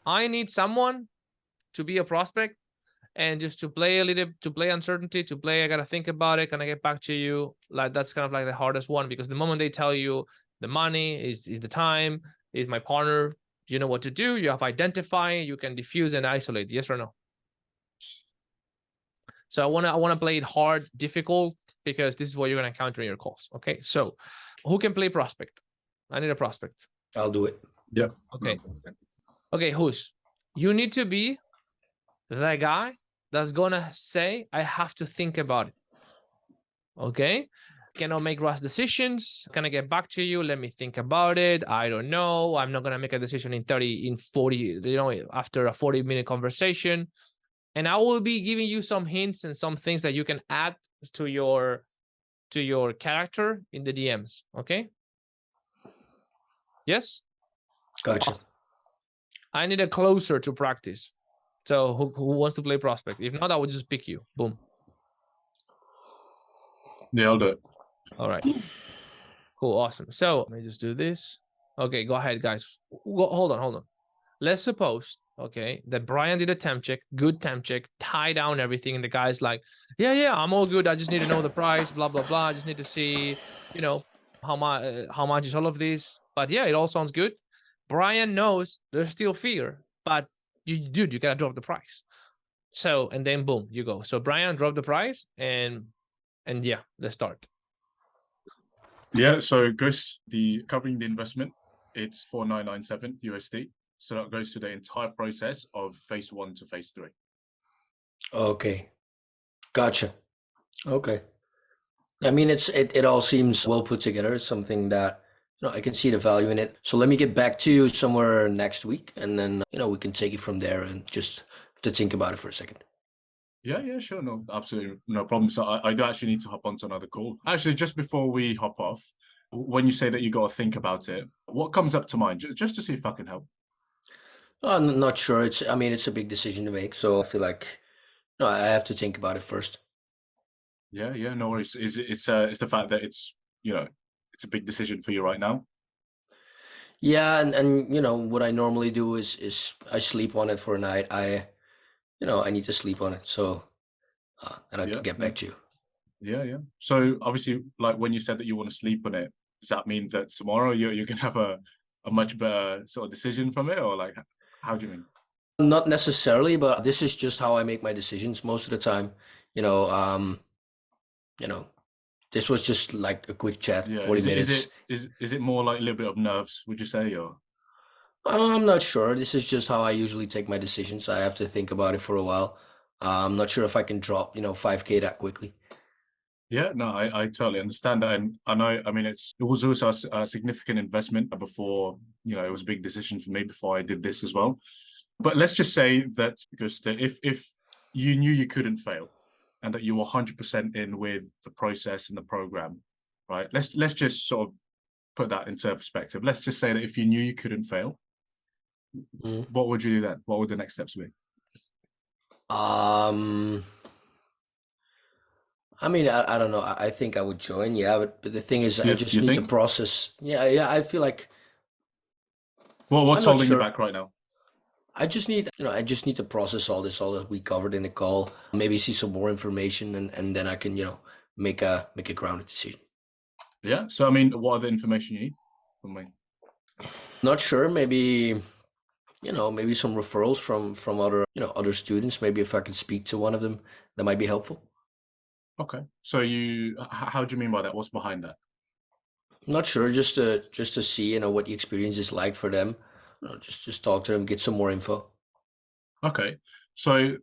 I need someone to be a prospect and just to play a little, to play uncertainty, to play, I got to think about it. Can I get back to you? Like, that's kind of like the hardest one, because the moment they tell you the money is the time, is my partner, you know what to do. You have identifying, you can diffuse and isolate. Yes or no? So I want to play it hard, difficult, because this is what you're going to encounter in your calls. Okay. So who can play prospect? I need a prospect. I'll do it. Yeah. Okay. Okay. Who's? You need to be the guy that's going to say, I have to think about it. Okay. Cannot make rash decisions. Can I get back to you? Let me think about it. I don't know. I'm not going to make a decision in 40, you know, after a 40-minute conversation. And I will be giving you some hints and some things that you can add to your character in the DMs. Okay. Yes. Gotcha. I need a closer to practice. So who wants to play prospect? If not, I will just pick you. Boom. Yeah, I'll do it. All right. Cool. Awesome. So let me just do this. Okay, go ahead, guys. Hold on. Let's suppose, okay, that Brian did a temp check, good temp check, tie down everything, and the guy's like, yeah, I'm all good. I just need to know the price, blah, blah, blah. I just need to see, you know, how much is all of this. But yeah, it all sounds good. Brian knows there's still fear, but you gotta drop the price. So, and then boom, you go. So Brian, drop the price, and yeah, let's start. Yeah, so Gus, covering the investment, it's 4,997 USD. So that goes to the entire process of phase 1 to phase 3. Okay. Gotcha. Okay. I mean, it all seems well put together. It's something that, you know, I can see the value in it. So let me get back to you somewhere next week, and then, you know, we can take it from there and just have to think about it for a second. Yeah, sure. No, absolutely no problem. So I do actually need to hop onto another call. Actually, just before we hop off, when you say that you got to think about it, what comes up to mind? Just to see if I can help. I'm not sure. It's a big decision to make. So I feel like, no, I have to think about it first. Yeah, no worries. It's the fact that it's, you know, it's a big decision for you right now. Yeah, and you know, what I normally do is I sleep on it for a night. I need to sleep on it. So, and I can get back to you. Yeah. So obviously, like when you said that you want to sleep on it, does that mean that tomorrow you're gonna have a much better sort of decision from it, or like, how do you mean? Not necessarily, but this is just how I make my decisions most of the time. You know, this was just like a quick chat, Yeah. 40 minutes. Is it more like a little bit of nerves, would you say, or? I'm not sure. This is just how I usually take my decisions. I have to think about it for a while. I'm not sure if I can drop, 5K that quickly. Yeah, no, I totally understand that. And I know, I mean, it was also a significant investment before, it was a big decision for me before I did this as well. But let's just say that, because if you knew you couldn't fail and that you were 100% in with the process and the program, right? Let's just sort of put that into perspective. Let's just say that if you knew you couldn't fail, what would you do then? What would the next steps be? I mean, I don't know. I think I would join, yeah. But the thing is, I just need to process. Yeah. I feel like. Well, what's holding you back right now? I just need to process all that we covered in the call. Maybe see some more information, and then I can, make a grounded decision. Yeah. So, I mean, what other information you need from me? Not sure. Maybe, maybe some referrals from other, other students. Maybe if I could speak to one of them, that might be helpful. Okay. So how do you mean by that? What's behind that? Not sure. Just to see, what the experience is like for them. Just talk to them, get some more info. Okay. So,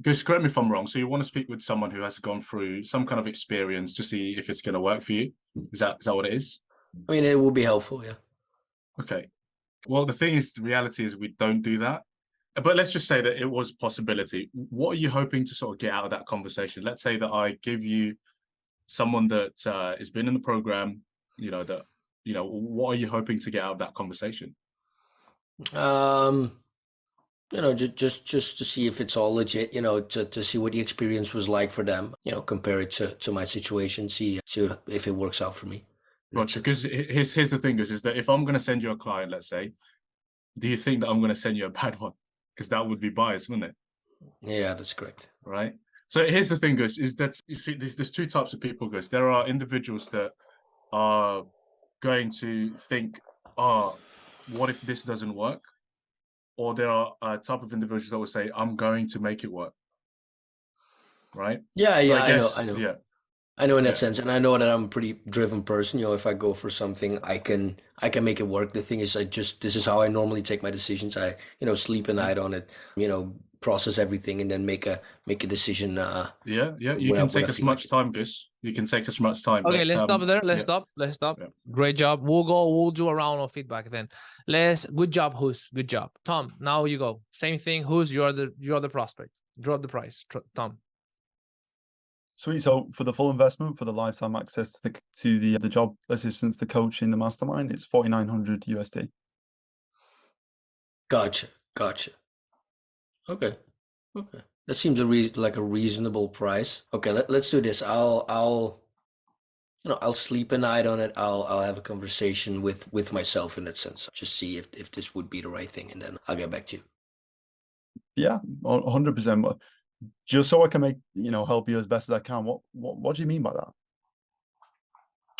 just correct me if I'm wrong. So you want to speak with someone who has gone through some kind of experience to see if it's going to work for you? Is that what it is? I mean, it will be helpful, yeah. Okay. Well, the thing is, the reality is we don't do that. But let's just say that it was a possibility. What are you hoping to sort of get out of that conversation? Let's say that I give you someone that has been in the program, what are you hoping to get out of that conversation? Just to see if it's all legit, to see what the experience was like for them, compare it to my situation, see if it works out for me. Gotcha. Because here's the thing is that if I'm going to send you a client, let's say, do you think that I'm going to send you a bad one? Because that would be biased, wouldn't it? Yeah, that's correct. Right. So here's the thing, guys, is that you see, there's two types of people, guys. There are individuals that are going to think, oh, what if this doesn't work? Or there are a type of individuals that will say, I'm going to make it work. Right. Yeah, So yeah, I guess, I know. yeah. I know in that Yeah. sense, and I know that I'm a pretty driven person. If I go for something, I can make it work. The thing is, this is how I normally take my decisions. I sleep a Yeah. night on it. Process everything and then make a decision. Yeah. You When can I take as feel like much it. time, Gus. You can take as much time. Okay, But let's stop there. Let's yeah. stop. Let's stop. Yeah. Great job. We'll do a round of feedback then. Good job, Who's. Good job. Tom, now you go. Same thing. Who's you're the prospect. Drop the price. Tom. Sweet. So for the full investment, for the lifetime access to the job assistance, the coaching, the mastermind, it's 4,900 USD. Gotcha. Okay. That seems like a reasonable price. Okay, let's do this. I'll sleep a night on it. I'll have a conversation with myself in that sense. Just see if this would be the right thing, and then I'll get back to you. Yeah, 100%. Just so I can make help you as best as I can. What do you mean by that?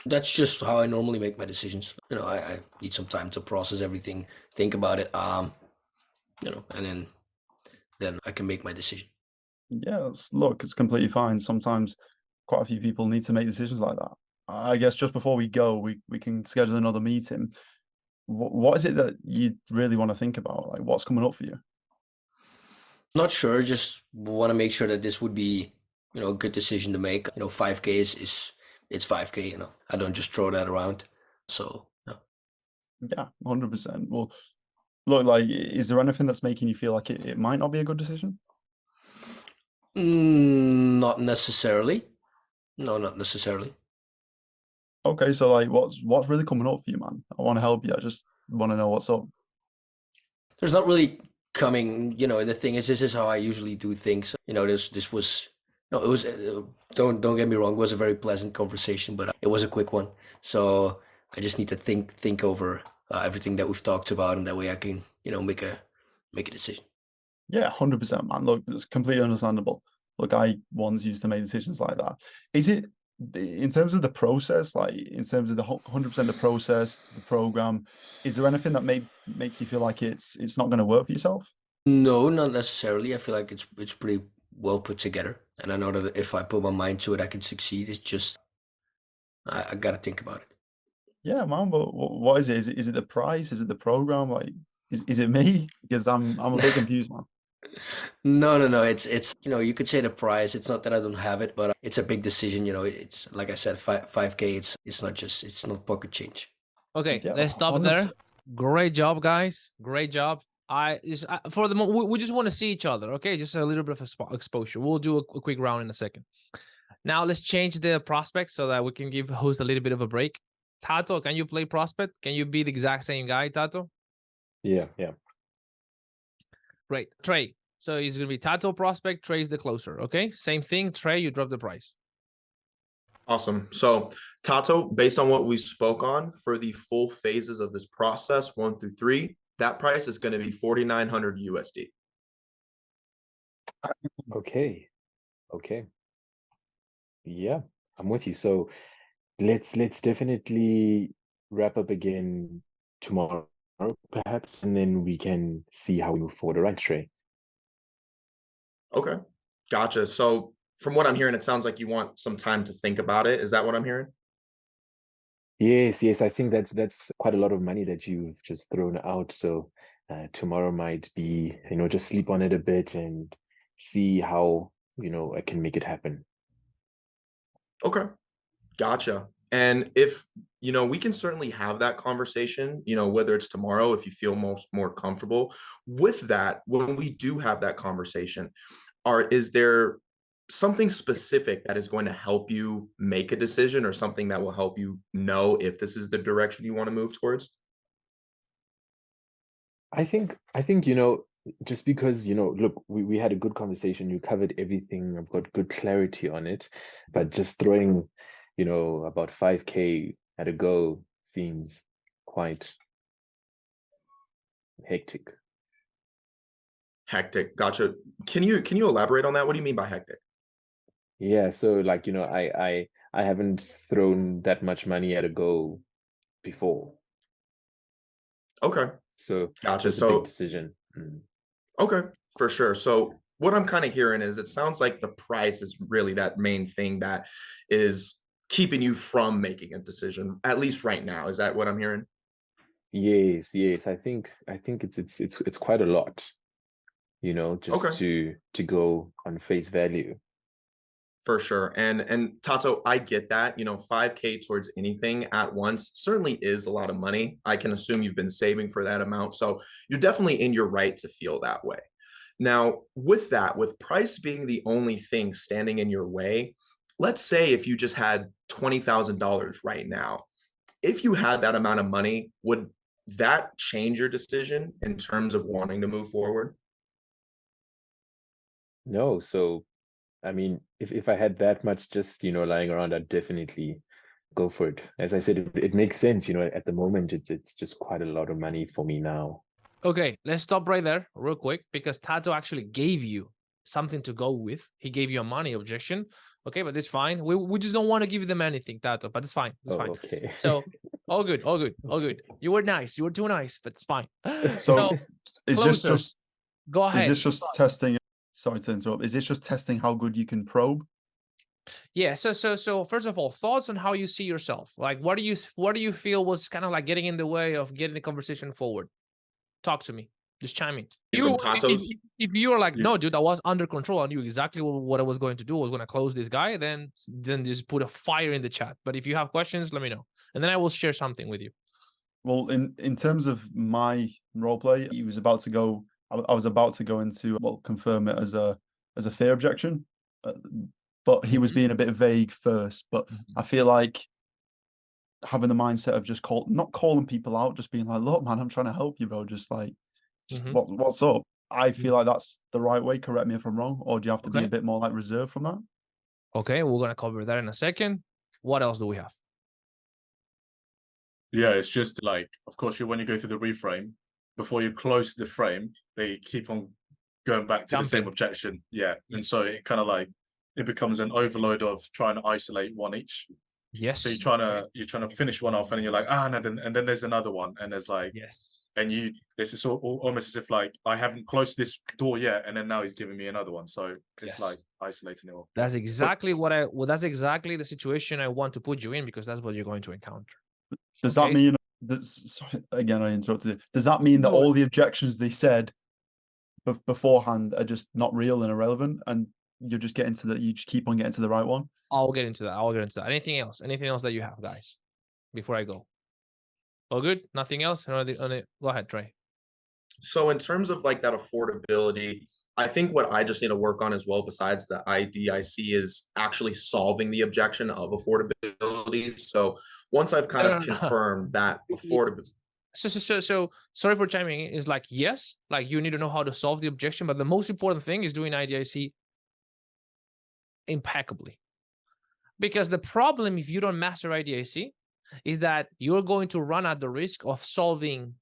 That's just how I normally make my decisions. I need some time to process everything, think about it. And then I can make my decision. Yeah, look, it's completely fine. Sometimes quite a few people need to make decisions like that. I guess just before we go, we can schedule another meeting. What is it that you really want to think about? Like, what's coming up for you? Not sure. Just want to make sure that this would be, a good decision to make. 5K it's 5K. I don't just throw that around. So yeah, 100%. Well, look, like, is there anything that's making you feel like it might not be a good decision? Not necessarily. No, not necessarily. Okay, so like, what's really coming up for you, man? I want to help you. I just want to know what's up. There's not really coming. The thing is, this is how I usually do things. This was. No, it was. Don't get me wrong. It was a very pleasant conversation, but it was a quick one. So I just need to think over everything that we've talked about, and that way I can make a decision. Yeah, 100%, man. Look, it's completely understandable. Look, I once used to make decisions like that. Is it in terms of the process, like in terms of the 100% the process, the program? Is there anything that makes you feel like it's not going to work for yourself? No, not necessarily. I feel like it's pretty well put together, and I know that if I put my mind to it, I can succeed. It's just I got to think about it. Yeah, man. But what is it? Is it the price? Is it the program? Like, is it me? Because I'm a bit confused, man. No. It's you could say the price. It's not that I don't have it, but it's a big decision. It's like I said, 5K. It's not pocket change. Okay, Yeah, let's stop 100%. there. Great job, guys. Great job. For the moment, we just want to see each other. Okay, just a little bit of exposure. We'll do a quick round in a second. Now let's change the prospect so that we can give host a little bit of a break. Tato, can you play prospect? Can you be the exact same guy, Tato? Yeah. Great. Trey. So he's going to be Tato prospect, Trey's the closer. Okay, same thing. Trey, you drop the price. Awesome. So Tato, based on what we spoke on for the full phases of this process, 1 through 3, that price is going to be 4,900 USD. Okay. Yeah, I'm with you. So let's definitely wrap up again tomorrow, perhaps, and then we can see how we move forward. All right, Trey? Okay. Gotcha. So from what I'm hearing, it sounds like you want some time to think about it. Is that what I'm hearing? Yes. I think that's quite a lot of money that you've just thrown out. So tomorrow might be, just sleep on it a bit and see how, I can make it happen. Okay. Gotcha. And if, we can certainly have that conversation, whether it's tomorrow, if you feel more comfortable with that. When we do have that conversation, is there something specific that is going to help you make a decision, or something that will help you know if this is the direction you want to move towards? I think, just because, look, we had a good conversation, you covered everything, I've got good clarity on it, but just throwing, about 5K at a go seems quite hectic. Hectic. Gotcha. Can you elaborate on that? What do you mean by hectic? Yeah, so like, I haven't thrown that much money at a go before. Okay. So Gotcha. it's a big So decision. okay, for sure. So what I'm kind of hearing is it sounds like the price is really that main thing that is keeping you from making a decision, at least right now. Is that what I'm hearing? Yes, yes. I think it's quite a lot, just Okay. to go on face value. For sure. And Tato, I get that. 5K towards anything at once certainly is a lot of money. I can assume you've been saving for that amount. So you're definitely in your right to feel that way. Now, with that, with price being the only thing standing in your way, let's say if you just had $20,000 right now, if you had that amount of money, would that change your decision in terms of wanting to move forward? No, so I mean, if I had that much just, lying around, I'd definitely go for it. As I said, it makes sense, at the moment it's just quite a lot of money for me now. Okay, let's stop right there real quick because Tato actually gave you something to go with. He gave you a money objection. Okay, but it's fine. We just don't want to give them anything, Tato, but it's fine. It's fine. Okay. So all good, all good, all good. You were nice. You were too nice, but it's fine. So is this closers, just go ahead. is this just testing? Sorry to interrupt. Is this just testing how good you can probe? Yeah. So first of all, thoughts on how you see yourself. Like, what do you feel was kind of like getting in the way of getting the conversation forward? Talk to me. Just chime in. From Tato's, If you were like, Yeah. no, dude, I was under control. I knew exactly what I was going to do. I was going to close this guy. Then just put a fire in the chat. But if you have questions, let me know, and then I will share something with you. Well, in terms of my role play, he was about to go. I was about to go into confirm it as a fair objection, but he was being a bit vague first. But I feel like having the mindset of just not calling people out, just being like, "Look, man, I'm trying to help you, bro. Just like, what's up?" I feel like that's the right way. Correct me if I'm wrong, or do you have to be Okay. a bit more like reserved from that? Okay, we're gonna cover that in a second. What else do we have? Yeah, it's just like, of course, when you go through the reframe, before you close the frame, they keep on going back to the same Jumping. objection. Yeah. And Yes. so it kind of like, it becomes an overload of trying to isolate one each. Yes. So you're trying to finish one off, and you're like, no, and then there's another one, and there's like, Yes. and it's just almost as if like I haven't closed this door yet, and then now he's giving me another one. So it's like isolating it all. That's exactly that's exactly the situation I want to put you in, because that's what you're going to encounter. Does that mean sorry, again, I interrupted. Does that mean that all the objections they said beforehand are just not real and irrelevant, and you're just you just keep on getting to the right one? I'll get into that. Anything else? Anything else that you have, guys, before I go? All good? Nothing else? Go ahead, Trey. So in terms of like that affordability, I think what I just need to work on as well, besides the IDIC, is actually solving the objection of affordability. So once I've kind of confirmed that affordability. So sorry for chiming in. Is like, yes, like you need to know how to solve the objection, but the most important thing is doing IDIC impeccably. Because the problem, if you don't master IDIC, is that you're going to run at the risk of solving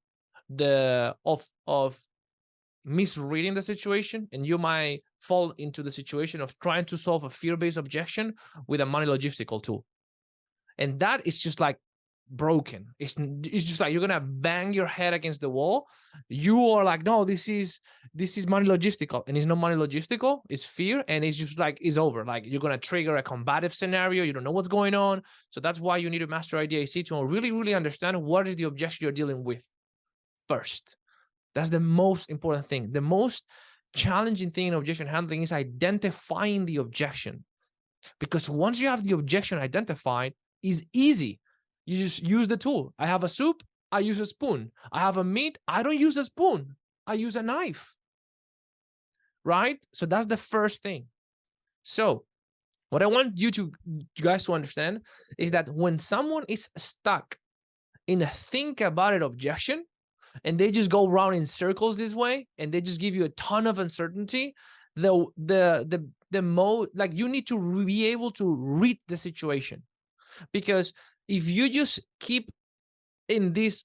of misreading the situation, and you might fall into the situation of trying to solve a fear-based objection with a money logistical tool, and that is just like broken. It's just like you're gonna bang your head against the wall. You are like, no, this is money logistical, and it's not money logistical. It's fear, and it's just like it's over. Like you're gonna trigger a combative scenario. You don't know what's going on. So that's why you need to master IDIC to really understand what is the objection you're dealing with first. That's the most important thing. The most challenging thing in objection handling is identifying the objection, because once you have the objection identified, it's easy. You just use the tool. I have a soup, I use a spoon. I have a meat, I don't use a spoon, I use a knife. Right? So that's the first thing. So what I want you guys to understand is that when someone is stuck in a think about it objection, and they just go around in circles this way, and they just give you a ton of uncertainty, the like you need to be able to read the situation. Because if you just keep in this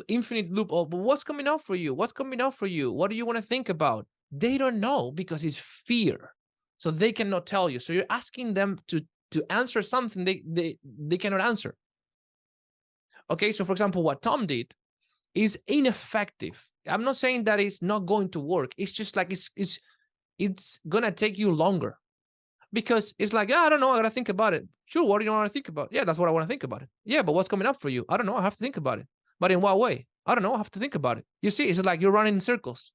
infinite loop of what's coming up for you? What's coming up for you? What do you want to think about? They don't know because it's fear. So they cannot tell you. So you're asking them to answer something they cannot answer. Okay, so for example, what Tom did is ineffective. I'm not saying that it's not going to work. It's just like it's gonna take you longer. Because it's like, yeah, I don't know, I gotta think about it. Sure, what do you want to think about? Yeah, that's what I want to think about it. Yeah, but what's coming up for you? I don't know, I have to think about it. But in what way? I don't know, I have to think about it. You see, it's like you're running in circles.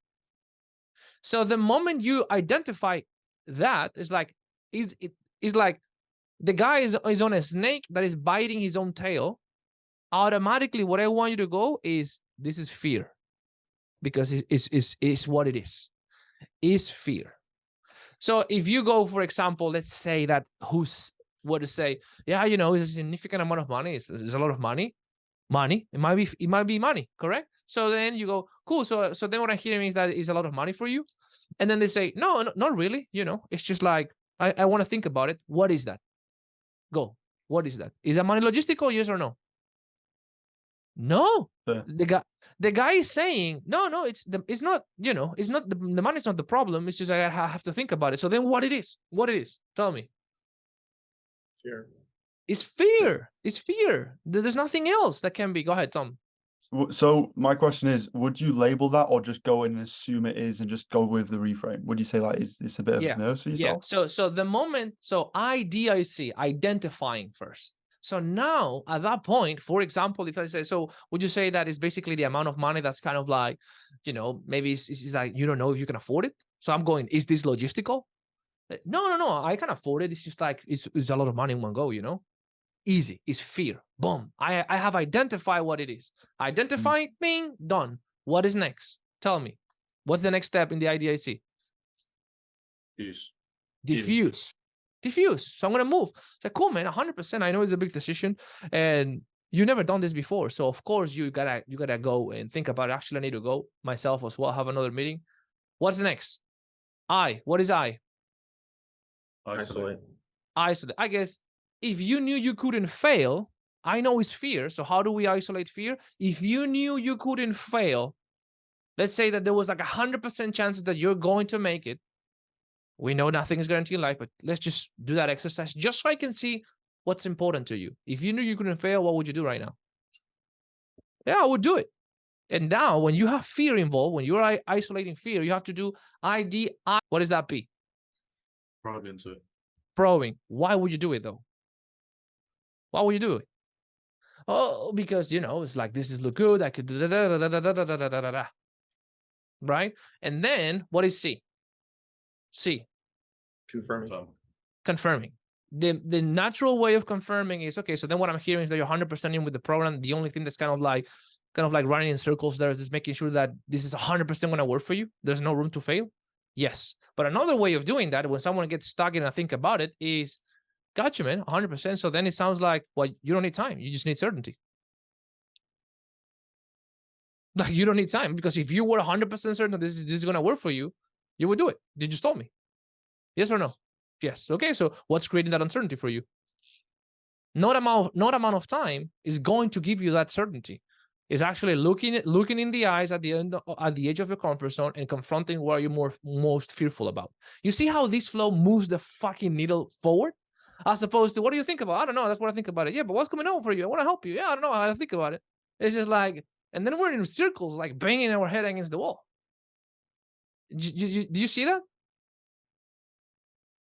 So the moment you identify that, it's like, it's like the guy is on a snake that is biting his own tail. Automatically, what I want you to go is, this is fear. Because it's what it is fear. So if you go, for example, let's say that who's what to say, yeah, you know, it's a significant amount of money. It's a lot of money. It might be money, correct? So then you go, cool. So then what I'm hearing is that it's a lot of money for you. And then they say, no, not really. You know, it's just like, I want to think about it. What is that? Go. What is that? Is that money logistical? Yes or no? No. The guy is saying, no, it's not, you know, it's not the money's not the problem. It's just I have to think about it. So then what it is? Tell me. Fear. It's fear. It's fear. There's nothing else that can be. Go ahead, Tom. So my question is, would you label that or just go in and assume it is and just go with the reframe? Would you say like, is this a bit of nerves for yourself? Yeah. So the moment, IDIC, identifying first. So now at that point, for example, if I say, so would you say that is basically the amount of money that's kind of like, you know, maybe it's like, you don't know if you can afford it. So I'm going, is this logistical? No, I can afford it. It's just like, it's a lot of money in one go, you know? Easy. It's fear. Boom. I have identified what it is. Identify, bing, done. What is next? Tell me. What's the next step in the IDIC? Diffuse. So I'm gonna move. It's like, cool, man. 100%. I know it's a big decision, and you never done this before. So of course you gotta go and think about it. Actually, I need to go myself as well. Have another meeting. What's next? What is I? Isolate. I guess if you knew you couldn't fail, I know it's fear. So how do we isolate fear? If you knew you couldn't fail, let's say that there was like 100% chances that you're going to make it. We know nothing is guaranteed in life, but let's just do that exercise just so I can see what's important to you. If you knew you couldn't fail, what would you do right now? Yeah, I would do it. And now when you have fear involved, when you're isolating fear, you have to do IDI. What does that be? Probe into it. Probing. Why would you do it though? Why would you do it? Oh, because, you know, it's like, this is look good. I could right? And then what is C? Confirming. The natural way of confirming is, okay, so then what I'm hearing is that you're 100% in with the program. The only thing that's kind of like running in circles there is just making sure that this is 100% going to work for you. There's no room to fail. Yes. But another way of doing that, when someone gets stuck and I think about it, is, gotcha, man, 100%. So then it sounds like, well, you don't need time. You just need certainty. Like, you don't need time, because if you were 100% certain that this is going to work for you, you would do it. You just told me. Yes or no? Yes. Okay. So what's creating that uncertainty for you? Not amount of time is going to give you that certainty. It's actually looking in the eyes at the edge of your comfort zone and confronting what you're most fearful about. You see how this flow moves the fucking needle forward, as opposed to, what do you think about? I don't know. That's what I think about it. Yeah, but what's coming over for you? I want to help you. Yeah, I don't know how to think about it. It's just like, and then we're in circles, like banging our head against the wall. Do you see that?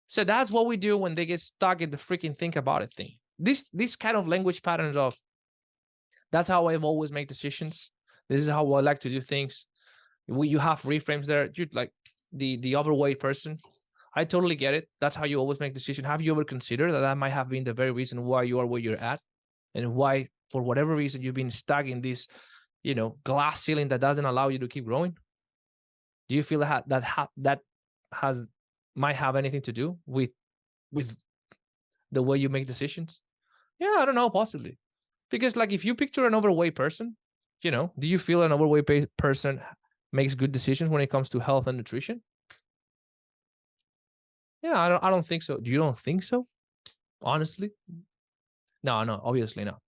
So that's what we do when they get stuck in the freaking think about it thing. This kind of language patterns of, that's how I've always made decisions. This is how I like to do things. You have reframes there. Dude, like the overweight person, I totally get it. That's how you always make decisions. Have you ever considered that might have been the very reason why you are where you're at, and why, for whatever reason, you've been stuck in this, you know, glass ceiling that doesn't allow you to keep growing? Do you feel that might have anything to do with the way you make decisions? Yeah, I don't know, possibly. Because like, if you picture an overweight person, you know, do you feel an overweight person makes good decisions when it comes to health and nutrition? Yeah, I don't think so. You don't think so? Honestly? No, obviously not.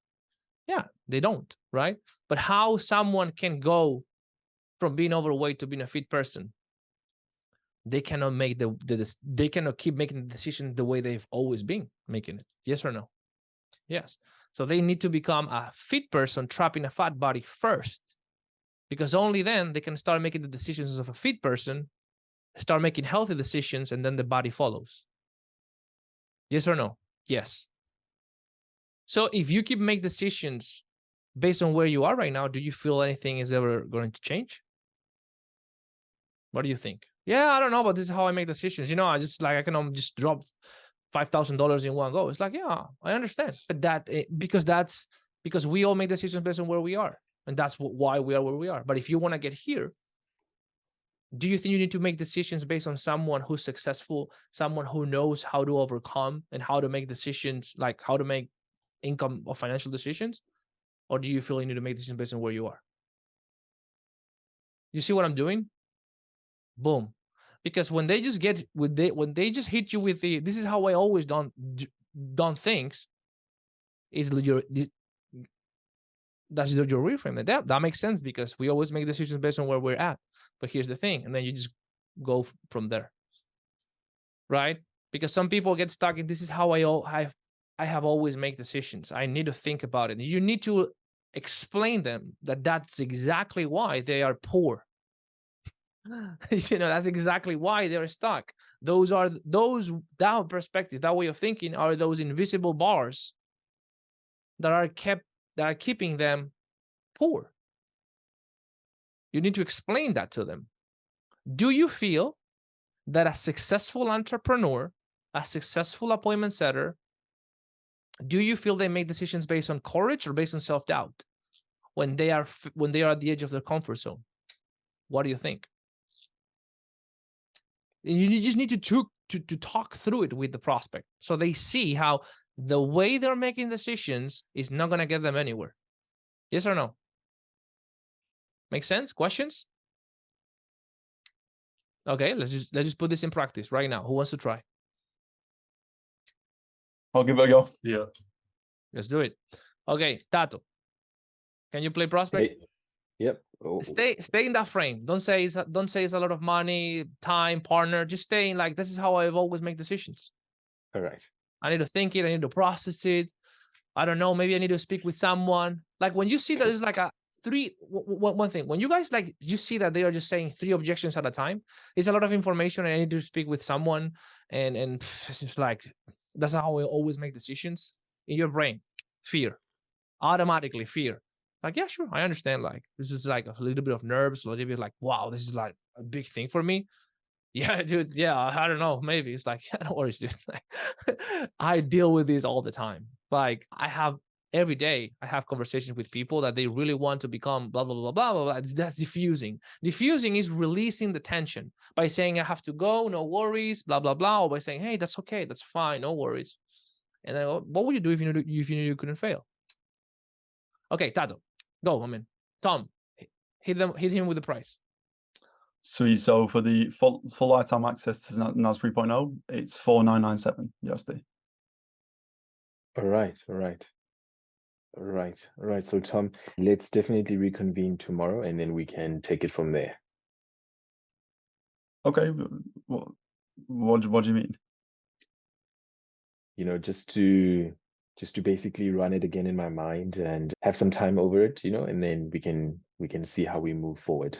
Yeah, they don't, right? But how someone can go from being overweight to being a fit person, they cannot make they cannot keep making the decision the way they've always been making it. Yes or no? Yes. So they need to become a fit person trapped in a fat body first, because only then they can start making the decisions of a fit person, start making healthy decisions, and then the body follows. Yes or no? Yes. So if you keep making decisions based on where you are right now, do you feel anything is ever going to change? What do you think? Yeah, I don't know, but this is how I make decisions. You know, I just like, I can just drop $5,000 in one go. It's like, yeah, I understand. But because we all make decisions based on where we are. And that's why we are where we are. But if you want to get here, do you think you need to make decisions based on someone who's successful, someone who knows how to overcome and how to make decisions, like how to make income or financial decisions? Or do you feel you need to make decisions based on where you are? You see what I'm doing? Boom. Because when they just just hit you with this is how I always done things, is that's your reframe. That makes sense, because we always make decisions based on where we're at. But here's the thing, and then you just go from there, right? Because some people get stuck in, this is how I have always made decisions. I need to think about it. You need to explain them that that's exactly why they are poor. You know, that's exactly why they're stuck. That perspective, that way of thinking, are those invisible bars that are keeping them poor. You need to explain that to them. Do you feel that a successful entrepreneur, a successful appointment setter, do you feel they make decisions based on courage or based on self-doubt when they are at the edge of their comfort zone? What do you think? You just need to talk through it with the prospect, so they see how the way they're making decisions is not going to get them anywhere. Yes or no? Make sense? Questions? Okay, let's just put this in practice right now. Who wants to try? I'll give it a go. Yeah. Let's do it. Okay, Tato, can you play prospect? Hey, yep. Oh, Stay in that frame. Don't say it's a lot of money, time, partner. Just stay in like, this is how I've always made decisions. all right. I need to think it. I need to process it. I don't know. Maybe I need to speak with someone. Like when you see that it's like one thing, when you guys like, you see that they are just saying 3 objections at a time, it's a lot of information and I need to speak with someone. And it's just like, that's how I always make decisions. In your brain, fear, automatically fear. Like, yeah, sure, I understand. Like, this is like a little bit of nerves, a little bit like, wow, this is like a big thing for me. Yeah, dude. Yeah, I don't know. Maybe it's like, yeah, no worries, dude. I deal with this all the time. Like, every day I have conversations with people that they really want to become blah, blah, blah, blah, blah, blah. That's diffusing. Diffusing is releasing the tension by saying, I have to go, no worries, blah, blah, blah. Or by saying, hey, that's okay. That's fine. No worries. And then what would you do if you knew you couldn't fail? Okay, Tato, go. I mean, Tom, hit him with the price. Sweet. So for the full lifetime access to NAS 3.0, it's 4,997 USD. All right. So Tom, let's definitely reconvene tomorrow and then we can take it from there. Okay. What do you mean? You know, just to basically run it again in my mind and have some time over it, you know, and then we can see how we move forward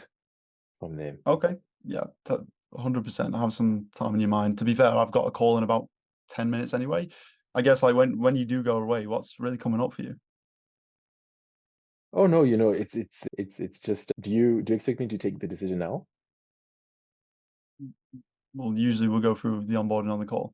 from there. Okay. Yeah, 100%. Have some time in your mind. To be fair, I've got a call in about 10 minutes anyway. I guess like when you do go away, what's really coming up for you? Oh no, you know, it's just, do you expect me to take the decision now? Well, usually we'll go through the onboarding on the call.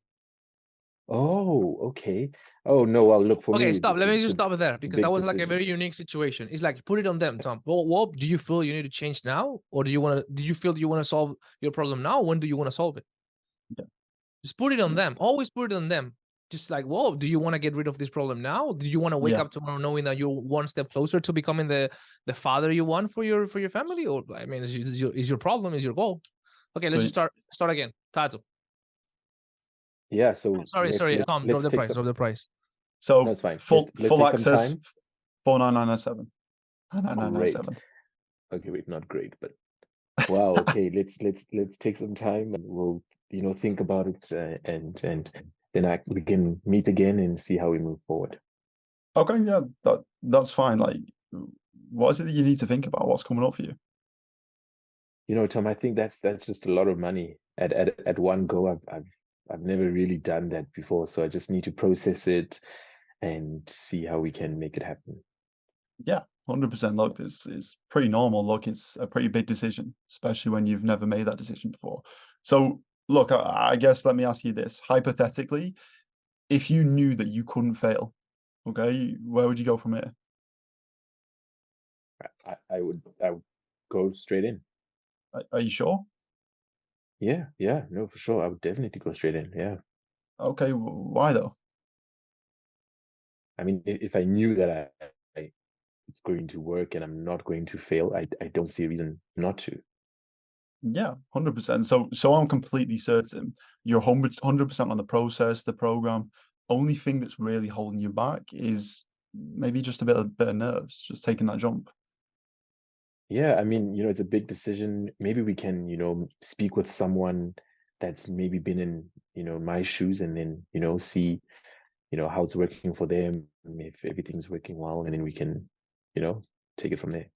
Oh, okay. Oh no, well, look, for me. Okay, stop. Let me just it's a stop it there, because big that was like a decision. very unique situation. It's like, put it on them, Tom. Well, do you feel you need to change now, or do you feel you want to solve your problem now? When do you want to solve it? Yeah. Just put it on them. Always put it on them. Just like, whoa, do you want to get rid of this problem now? Do you want to wake up tomorrow knowing that you're one step closer to becoming the father you want for your family? Or I mean, is your problem, is your goal? Okay, let's just start again. Tato. Yeah, so Sorry, Tom, drop the price. No, So it's fine. full access. 49997. Great. 99997. Okay, wait, not great, but wow. Okay, let's take some time and we'll think about it and then we can meet again and see how we move forward. Okay, yeah, that's fine. Like, what is it that you need to think about? What's coming up for you? Tom, I think that's just a lot of money at one go. I've never really done that before, so I just need to process it and see how we can make it happen. Yeah, 100%. Look, it's pretty normal. Look, it's a pretty big decision, especially when you've never made that decision before. So, look, I guess let me ask you this. Hypothetically, if you knew that you couldn't fail, okay, where would you go from here? I would go straight in. Are you sure? Yeah, no, for sure. I would definitely go straight in. Yeah. Okay, why though? I mean, if I knew that it's going to work and I'm not going to fail, I don't see a reason not to. Yeah, 100%. So I'm completely certain you're 100% on the process, the program. Only thing that's really holding you back is maybe just a bit of nerves, just taking that jump. Yeah, I mean, it's a big decision. Maybe we can, speak with someone that's maybe been in, my shoes and then, see, how it's working for them, if everything's working well, and then we can, take it from there.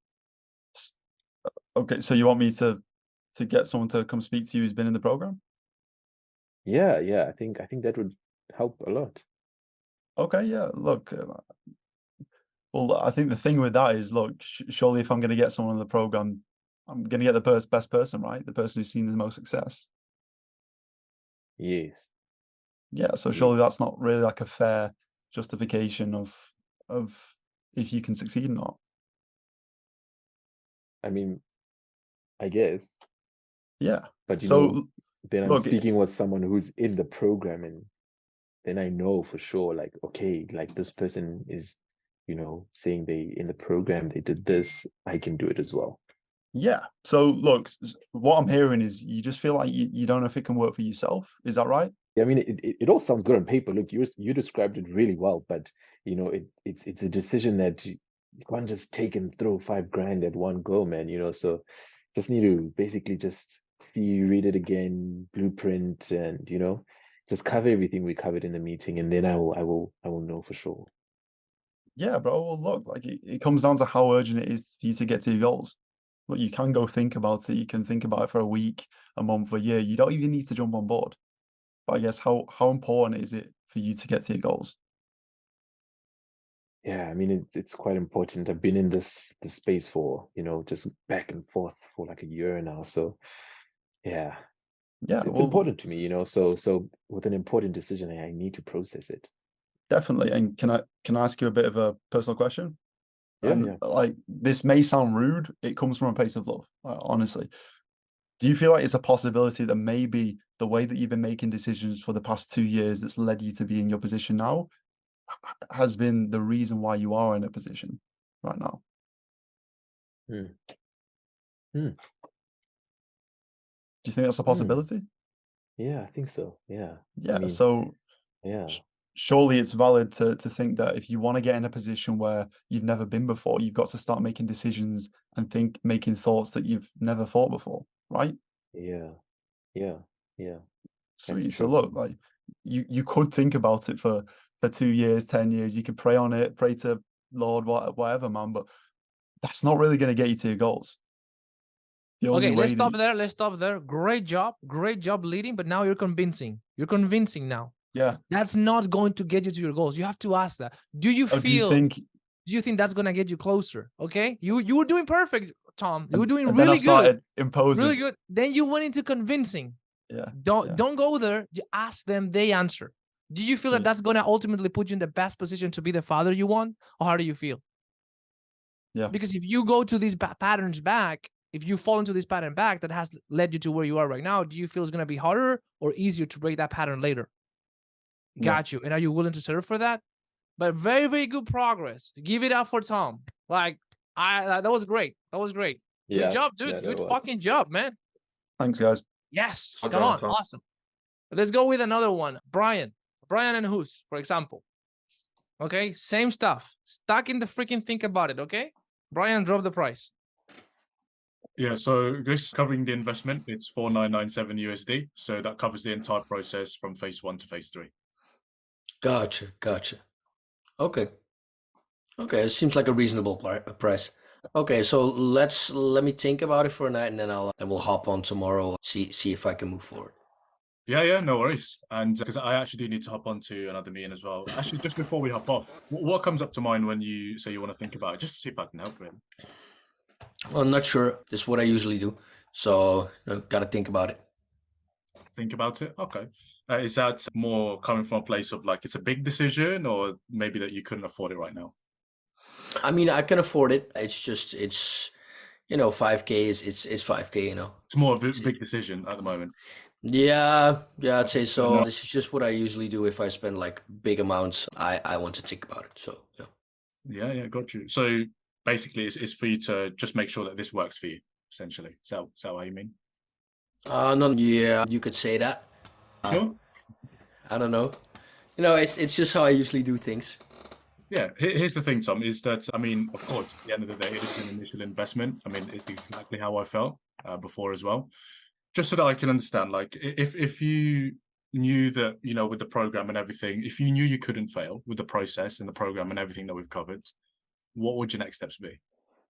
Okay, so you want me to get someone to come speak to you who's been in the program? Yeah, I think that would help a lot. Okay, yeah. Look, well, I think the thing with that is, look, surely if I'm going to get someone in the program, I'm going to get the best person, right? The person who's seen the most success. Yes. Yeah, so Yes. surely that's not really like a fair justification of if you can succeed or not. I mean, I guess, Yeah. but So then I'm look, speaking with someone who's in the program, and then I know for sure, like, okay, like this person is, saying they in the program they did this, I can do it as well. yeah. So look, what I'm hearing is you just feel like you don't know if it can work for yourself. Is that right? I mean, it all sounds good on paper. Look, you described it really well, but it's a decision that you can't just take and throw $5,000 at one go, man. So just need to basically just read it again, blueprint, and just cover everything we covered in the meeting, and then I will know for sure. Yeah, bro. Well, look, like it comes down to how urgent it is for you to get to your goals. Look, you can go think about it. You can think about it for a week, a month, a year. You don't even need to jump on board. But I guess how important is it for you to get to your goals? Yeah, I mean, it's quite important. I've been in this space for, just back and forth for like a year now. So yeah, Yeah, it's well, important to me, so with an important decision, I need to process it. definitely. And can I ask you a bit of a personal question? Yeah, And like this may sound rude, it comes from a place of love, honestly. Do you feel like it's a possibility that maybe the way that you've been making decisions for the past 2 years that's led you to be in your position now has been the reason why you are in a position right now? Hmm. Hmm. Do you think that's a possibility? Yeah, I think so. Yeah. Yeah. I mean, So yeah. surely it's valid to think that if you want to get in a position where you've never been before, you've got to start making decisions and making thoughts that you've never thought before, right? Yeah. Yeah. Yeah. That's Sweet. So true. look, like you could think about it for 2 years, 10 years. You could pray on it, pray to Lord, whatever, man. But that's not really going to get you to your goals. The only Okay, way let's that stop there. Great job leading, but now you're convincing. You're convincing now. yeah. That's not going to get you to your goals. You have to ask that. Do you Oh, feel? Do you think that's gonna get you closer? Okay, you were doing perfect, Tom. You were doing and then I really good, started imposing. really good. Then you went into convincing. Yeah. Don't go there. You ask them. They answer. Do you feel that Sweet. that's gonna ultimately put you in the best position to be the father you want, or how do you feel? Yeah. Because if you go to these patterns back, if you fall into this pattern back that has led you to where you are right now, do you feel it's going to be harder or easier to break that pattern later? Got you. And are you willing to serve for that? But very, very good progress. Give it up for Tom. Like, that was great. That was great. Yeah. Good job, dude. Yeah, Good fucking job, man. Thanks, guys. Yes. Good Come job, on. Tom. Awesome. Let's go with another one. Brian and Hus, for example. Okay, same stuff. Stuck in the freaking think about it. Okay, Brian, drop the price. Yeah, so this covering the investment, it's 4997 USD. So that covers the entire process from phase 1 to phase 3. Gotcha. Okay. It seems like a reasonable price. Okay, so let me think about it for a night, and then we'll hop on tomorrow. See if I can move forward. Yeah, no worries. And because I actually do need to hop onto another meeting as well. Actually, just before we hop off, what comes up to mind when you say you want to think about it, just to see if I can help with it? Well, I'm not sure. This is what I usually do, so gotta think about it. Think about it. Okay. Is that more coming from a place of like it's a big decision, or maybe that you couldn't afford it right now? I mean, I can afford it. It's just 5K it's 5K. It's more of a big decision at the moment. Yeah, I'd say so. enough. This is just what I usually do if I spend like big amounts. I want to think about it. So yeah. Yeah, got you. So basically, it's for you to just make sure that this works for you, essentially. Is that what you mean? No, yeah, you could say that. Sure. I don't know. It's just how I usually do things. Yeah, here's the thing, Tom, is that, I mean, of course, at the end of the day, it is an initial investment. I mean, it's exactly how I felt before as well. Just so that I can understand, like, if you knew that, with the program and everything, if you knew you couldn't fail with the process and the program and everything that we've covered, what would your next steps be?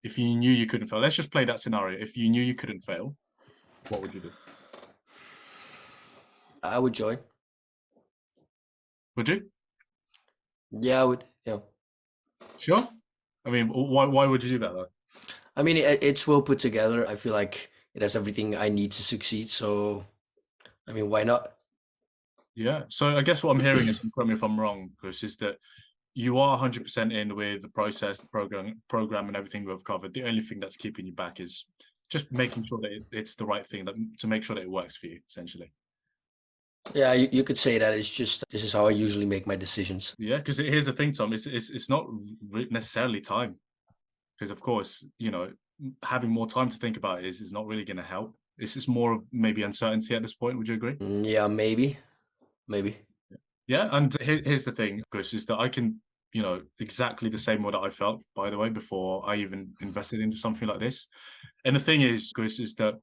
If you knew you couldn't fail, let's just play that scenario. If you knew you couldn't fail, what would you do? I would join. Would you? Yeah, I would. Yeah. Sure. I mean, why would you do that though? I mean, it's well put together. I feel like it has everything I need to succeed. So, I mean, why not? Yeah. So I guess what I'm hearing is, correct me if I'm wrong, Chris, is that you are 100% in with the process, the program, and everything we've covered. The only thing that's keeping you back is just making sure that it's the right thing, to make sure that it works for you, essentially. Yeah, you could say that. It's just this is how I usually make my decisions. Yeah, because here's the thing, Tom. It's not necessarily time, because of course, having more time to think about it is not really going to help. It's just more of maybe uncertainty at this point. Would you agree? Yeah, maybe. Yeah, and here's the thing, Chris, is that I can, exactly the same way that I felt, by the way, before I even invested into something like this. And the thing is, Chris, is that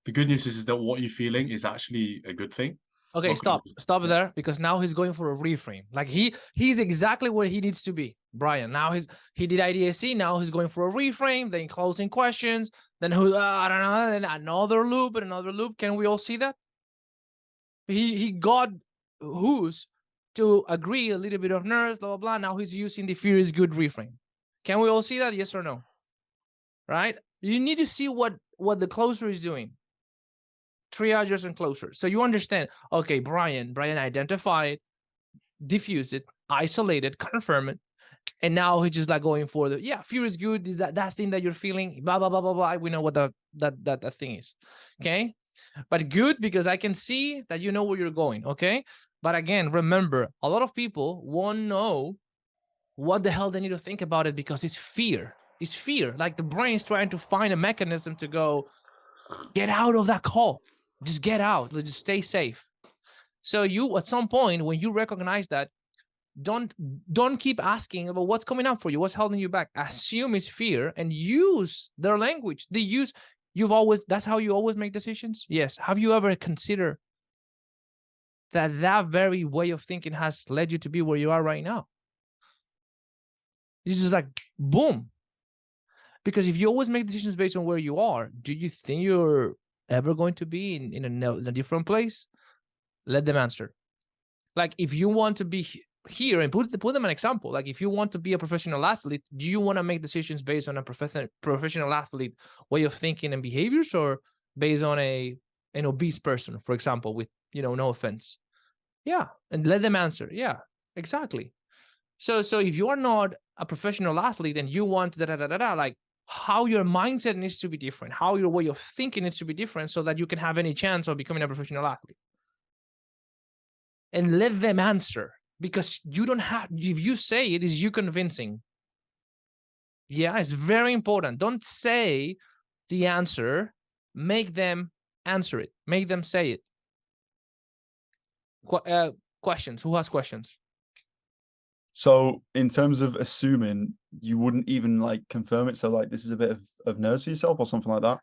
the good news is that what you're feeling is actually a good thing. Okay, stop there, because now he's going for a reframe. Like he's exactly where he needs to be, Brian. Now he did IDAC. Now he's going for a reframe. Then closing questions. Then I don't know. Then another loop and another loop. Can we all see that? He got who's to agree a little bit of nerves, blah blah blah. Now he's using the fear is good reframe. Can we all see that? Yes or no? Right? You need to see what the closer is doing. Triagers and closers. So you understand, okay, Brian identified, diffuse it, isolate it, confirm it, and now he's just like going for the fear is good, is that thing that you're feeling, blah blah blah blah blah. We know what that thing is. Okay, but good, because I can see that you know where you're going. Okay, but again, remember, a lot of people won't know what the hell they need to think about it, because it's fear. It's fear. Like the brain's trying to find a mechanism to go get out of that call. Just get out. Just stay safe. So you, at some point, when you recognize that, don't keep asking about what's coming up for you, what's holding you back. Assume it's fear and use their language. That's how you always make decisions. Yes. Have you ever considered that very way of thinking has led you to be where you are right now? You just like, boom. Because if you always make decisions based on where you are, do you think you're ever going to be in a different place? Let them answer. Like, if you want to be here, and put them an example, like if you want to be a professional athlete, do you want to make decisions based on a professional athlete way of thinking and behaviors, or based on an obese person, for example, with no offense? Yeah, and let them answer. Yeah, exactly. So if you are not a professional athlete and you want like, how your mindset needs to be different, how your way of thinking needs to be different, so that you can have any chance of becoming a professional athlete. And let them answer, because you don't have, if you say it, is you convincing. Yeah, it's very important. Don't say the answer, make them answer it, make them say it. Questions? Who has questions? So in terms of assuming, you wouldn't even like confirm it. So like this is a bit of nerves for yourself or something like that.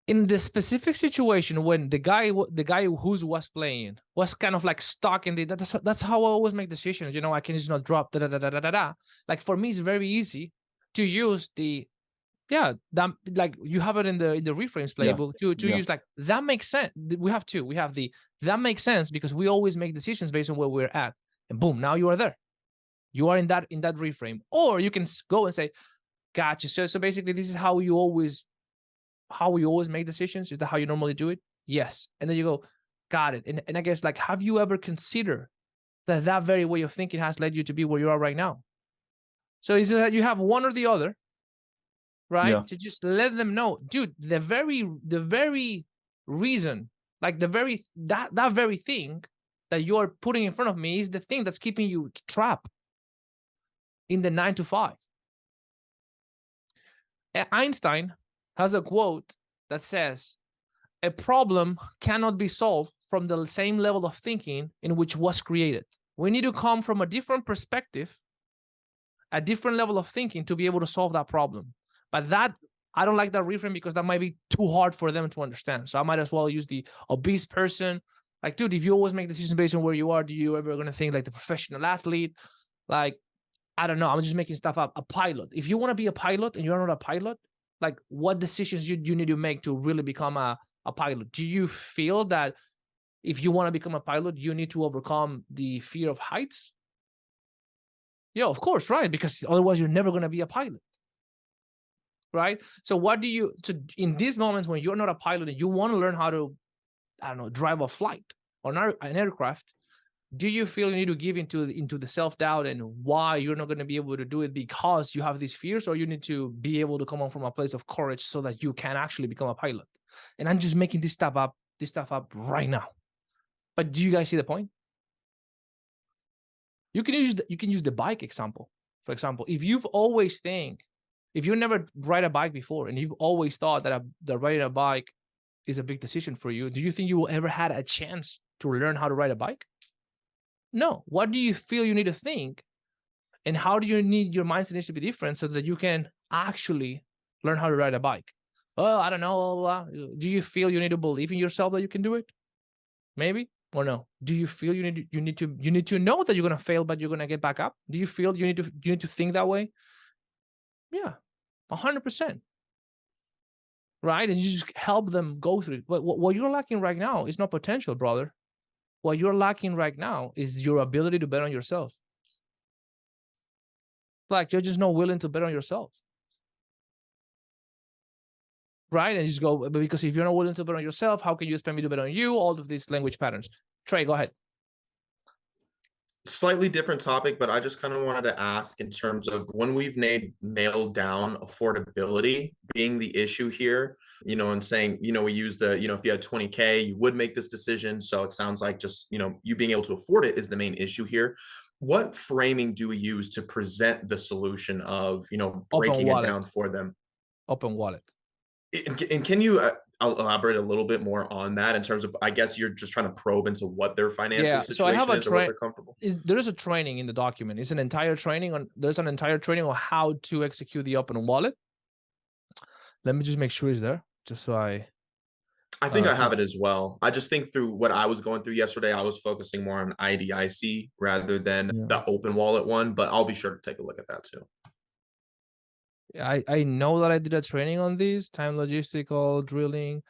In the specific situation when the guy who's was playing was kind of like stuck in the that's how I always make decisions. You know, I can just not drop da da da da da da. Like for me, it's very easy to use the that, like you have it in the reframes playbook to use like that makes sense. We have two. We have the that makes sense because we always make decisions based on where we're at, and boom, now you are there. You are in that reframe, or you can go and say, "Gotcha." So basically, this is how you always make decisions. Is that how you normally do it? Yes. And then you go, got it. And I guess like, have you ever considered that very way of thinking has led you to be where you are right now? So is it that you have one or the other, right? Yeah. To just let them know, dude, the very reason, like that very thing that you're putting in front of me is the thing that's keeping you trapped in the 9 to 5. Einstein has a quote that says, a problem cannot be solved from the same level of thinking in which was created. We need to come from a different perspective, a different level of thinking to be able to solve that problem. But that, I don't like that reframe because that might be too hard for them to understand. So I might as well use the obese person. Like, dude, if you always make decisions based on where you are, do you ever going to think like the professional athlete? Like, I don't know. I'm just making stuff up. A pilot. If you want to be a pilot and you're not a pilot, like what decisions you need to make to really become a pilot? Do you feel that if you want to become a pilot, you need to overcome the fear of heights? Yeah, of course, right? Because otherwise you're never going to be a pilot, right? So what do you, so in these moments when you're not a pilot and you want to learn how to, I don't know, drive a flight or an aircraft, do you feel you need to give into the self-doubt and why you're not going to be able to do it because you have these fears, or you need to be able to come on from a place of courage so that you can actually become a pilot? And I'm just making this stuff up right now. But do you guys see the point? You can use the bike example. For example, if you never ride a bike before and you've always thought that riding a bike is a big decision for you, do you think you will ever had a chance to learn how to ride a bike? No. What do you feel you need to think? And how do you need your mindset needs to be different so that you can actually learn how to ride a bike? Oh, I don't know. Do you feel you need to believe in yourself that you can do it? Maybe, or no? Do you feel you need to know that you're gonna fail, but you're gonna get back up? Do you feel you need to think that way? Yeah, 100%. Right? And you just help them go through it. But what you're lacking right now is not potential, brother. What you're lacking right now is your ability to bet on yourself. Like you're just not willing to bet on yourself. Right? And you just go, because if you're not willing to bet on yourself, how can you expect me to bet on you? All of these language patterns. Trey, go ahead. Slightly different topic, but I just kind of wanted to ask in terms of when we've nailed down affordability being the issue here, and saying, we use the, if you had 20K, you would make this decision. So it sounds like just, you being able to afford it is the main issue here. What framing do we use to present the solution of, breaking it down for them? Open wallet. And can you elaborate a little bit more on that in terms of, I guess you're just trying to probe into what their financial situation is or what they're comfortable? There is a training in the document. It's an entire training there's an entire training on how to execute the open wallet. Let me just make sure it's there, just so I think I have it as well. I just think through what I was going through yesterday, I was focusing more on IDIC rather than the open wallet one, but I'll be sure to take a look at that too. I know that I did a training on this, time logistical drilling.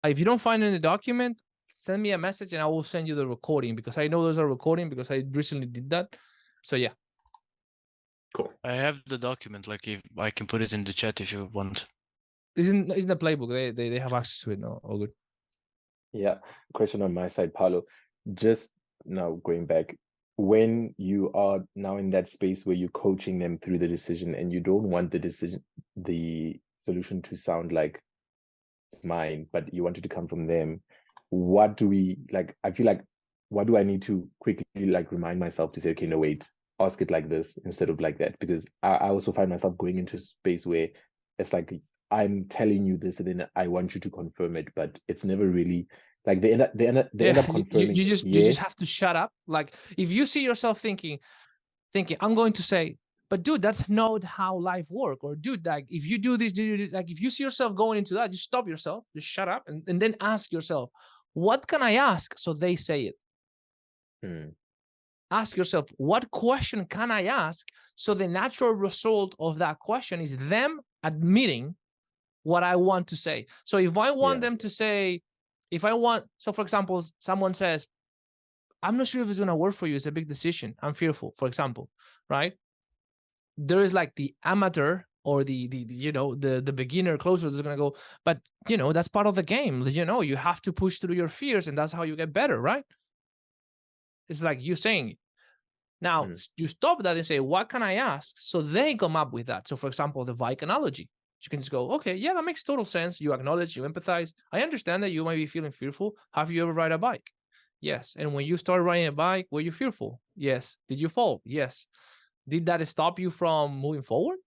If you don't find any document, send me a message and I will send you the recording, because I know there's a recording because I recently did that. So yeah. Cool. I have the document, like if I can put it in the chat if you want. Isn't the playbook? They have access to it now. All good. Yeah. Question on my side, Paulo. Just now going back, when you are now in that space where you're coaching them through the decision and you don't want the solution to sound like it's mine, but you want it to come from them, what do we like? I feel like, what do I need to quickly like remind myself to say, okay, no, wait, ask it like this instead of like that? Because I also find myself going into a space where it's like, I'm telling you this and then I want you to confirm it, but it's never really like they end up confirming. You just have to shut up. Like if you see yourself thinking, thinking, I'm going to say, but dude, that's not how life works. Or dude, like if you do this, like if you see yourself going into that, just stop yourself, just shut up, and then ask yourself, what can I ask so they say it? Ask yourself, what question can I ask so the natural result of that question is them admitting what I want to say. So if I want them to say, so for example, someone says, I'm not sure if it's going to work for you. It's a big decision. I'm fearful, for example, right? There is like the amateur or the beginner closer that's going to go, but that's part of the game. You have to push through your fears, and that's how you get better, right? It's like you saying it. Now you stop that and say, what can I ask? So they come up with that. So for example, the bike analogy, you can just go, okay, yeah, that makes total sense. You acknowledge, you empathize. I understand that you might be feeling fearful. Have you ever ride a bike? Yes. And when you started riding a bike, were you fearful? Yes. Did you fall? Yes. Did that stop you from moving forward?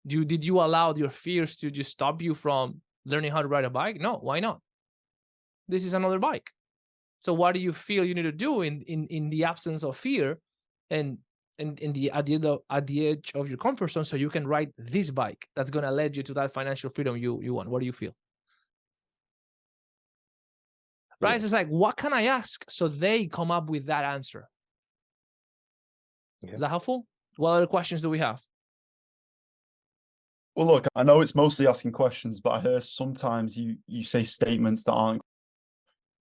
Did you allow your fears to just stop you from learning how to ride a bike? No. Why not? This is another bike. So what do you feel you need to do in the absence of fear and at the edge of your comfort zone so you can ride this bike that's going to lead you to that financial freedom you want? What do you feel? Right? It's like, what can I ask? So they come up with that answer. Is that helpful? What other questions do we have? Well, look, I know it's mostly asking questions, but I hear sometimes you say statements that aren't.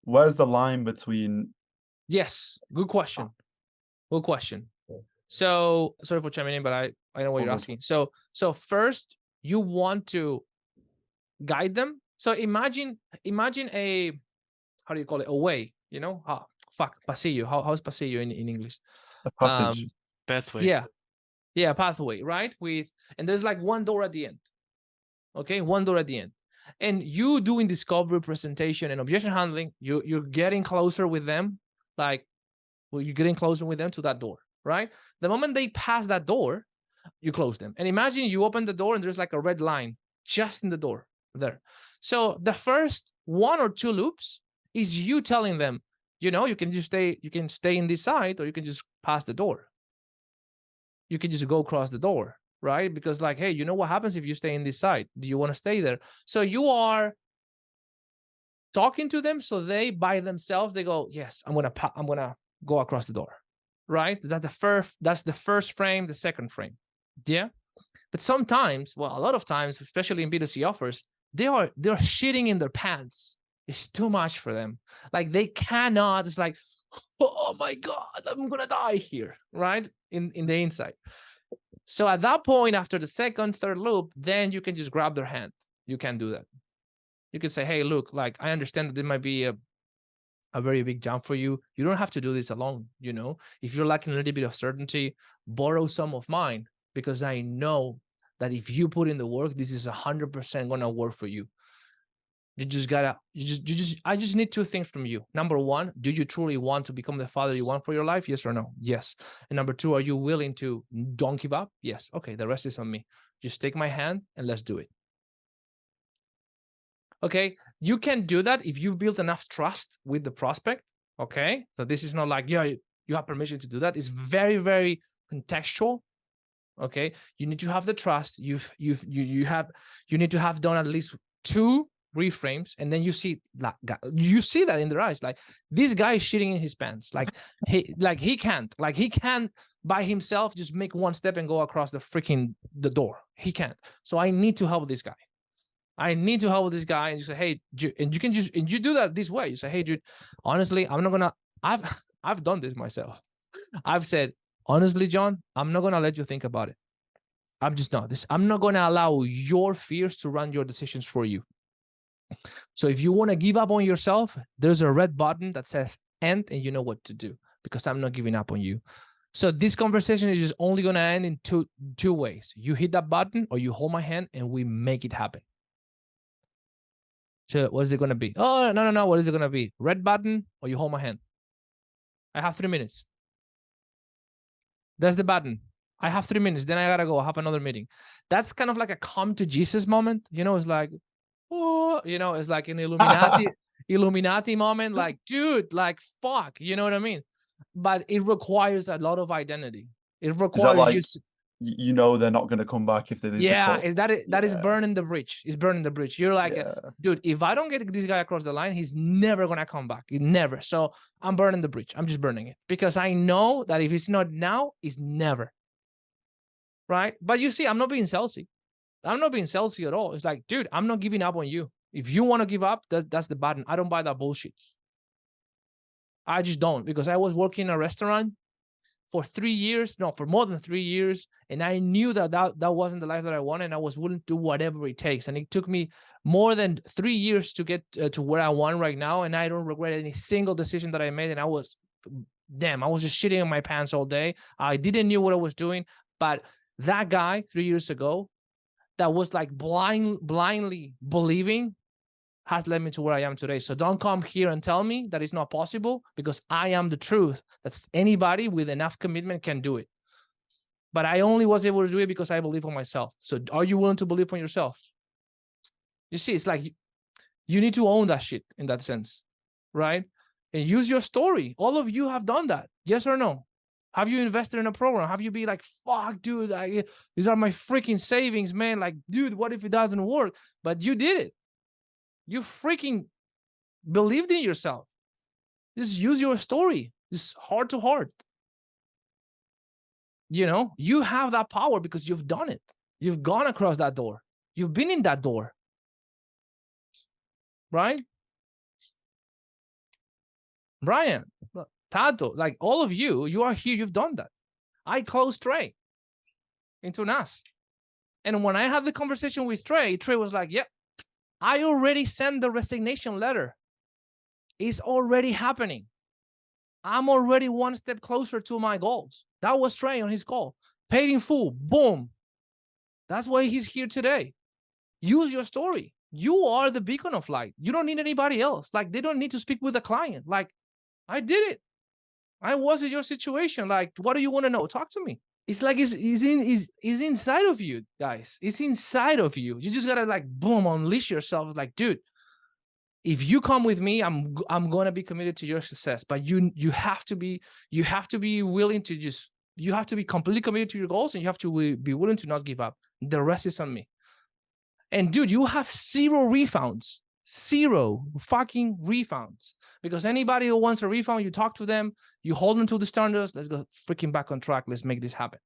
Where's the line between? Yes, good question. Good question. So sorry for chiming in, but I know what you're asking. So first you want to guide them. So imagine a, how do you call it? A way, pasillo. How's pasillo in English? A passage. Pathway. Yeah, pathway, right? And there's like one door at the end. Okay, one door at the end. And you doing discovery, presentation, and objection handling, you're getting closer with them, you're getting closer with them to that door, right? The moment they pass that door, you close them. And imagine you open the door and there's like a red line just in the door there. So the first 1 or 2 loops is you telling them, you can stay in this side, or you can just pass the door. You can just go across the door, right? Because like, hey, you know what happens if you stay in this side? Do you want to stay there? So you are talking to them, so they by themselves, they go, yes, I'm gonna go across the door, right? That's the first frame, the second frame. Yeah. But sometimes, well, a lot of times, especially in B2C offers, they're shitting in their pants. It's too much for them. Like they cannot, it's like, oh my God, I'm gonna die here, right? In the inside. So at that point, after the second, third loop, then you can just grab their hand. You can do that. You can say, hey, look, like I understand that there might be a very big jump for you. You don't have to do this alone. If you're lacking a little bit of certainty, borrow some of mine, because I know that if you put in the work, this is 100% gonna work for you. I just need 2 things from you. Number 1, do you truly want to become the father you want for your life? Yes or no? Yes. And number 2, are you willing to don't give up? Yes. Okay, the rest is on me. Just take my hand and let's do it. Okay, you can do that if you build enough trust with the prospect. Okay, so this is not like, you have permission to do that. It's very, very contextual. Okay, you need to have the trust. You need to have done at least 2 reframes, and then you see that in their eyes, like this guy is shitting in his pants. He can't by himself just make 1 step and go across the door. He can't. So I need to help this guy. And you say, hey, and you do that this way. You say, hey, dude, honestly, I've done this myself. I've said, honestly, John, I'm not gonna let you think about it. I'm not gonna allow your fears to run your decisions for you. So if you want to give up on yourself, there's a red button that says end, and you know what to do, because I'm not giving up on you. So this conversation is just only going to end in two ways. You hit that button, or you hold my hand and we make it happen. So what is it going to be? Oh, no. What is it going to be? Red button, or you hold my hand? I have 3 minutes. That's the button. I have 3 minutes. Then I got to go. I have another meeting. That's kind of like a come to Jesus moment. It's like, oh, it's like an Illuminati moment. Like, dude, like, fuck, you know what I mean? But it requires a lot of identity. It Is that requires like you. you know they're not going to come back if they leave the Yeah, club? that is Yeah. burning the bridge. It's burning the bridge. You're like, Yeah. dude, if I don't get this guy across the line, he's never gonna come back. Never. So I'm burning the bridge. I'm just burning it because I know that if it's not now, it's never. Right? But you see, I'm not being salesy. I'm not being salesy at all. It's like, dude, I'm not giving up on you. If you want to give up, that's the button. I don't buy that bullshit. I just don't, because I was working in a restaurant for 3 years, no, for more than 3 years. And I knew that wasn't the life that I wanted. And I was willing to do whatever it takes. And it took me more than 3 years to get to where I want right now. And I don't regret any single decision that I made. And I was just shitting in my pants all day. I didn't know what I was doing. But that guy 3 years ago that was like blindly believing has led me to where I am today. So don't come here and tell me that it's not possible, because I am the truth. That's anybody with enough commitment can do it. But I only was able to do it because I believe in myself. So are you willing to believe in yourself? You see, it's like you need to own that shit in that sense, right? And use your story. All of you have done that. Yes or no? Have you invested in a program? Have you been like, fuck, dude, these are my freaking savings, man. Like, dude, what if it doesn't work? But you did it. You freaking believed in yourself. Just use your story. Just heart to heart. You know, you have that power because you've done it. You've gone across that door. You've been in that door. Right? Brian, Tato, like all of you are here. You've done that. I closed Trey into NAS. And when I had the conversation with Trey was like, yep, I already sent the resignation letter. It's already happening. I'm already one step closer to my goals. That was Trey on his call. Paid in full. Boom. That's why he's here today. Use your story. You are the beacon of light. You don't need anybody else. Like, they don't need to speak with the client. Like, I did it. I was in your situation. Like, what do you want to know? Talk to me. It's like it's inside of you, guys. It's inside of you. You just gotta like boom, unleash yourself. It's like, dude, if you come with me, I'm gonna be committed to your success. But you have to be willing to you have to be completely committed to your goals, and you have to be willing to not give up. The rest is on me. And dude, you have 0 refunds. 0 fucking refunds. Because anybody who wants a refund, you talk to them, you hold them to the standards. Let's go freaking back on track. Let's make this happen.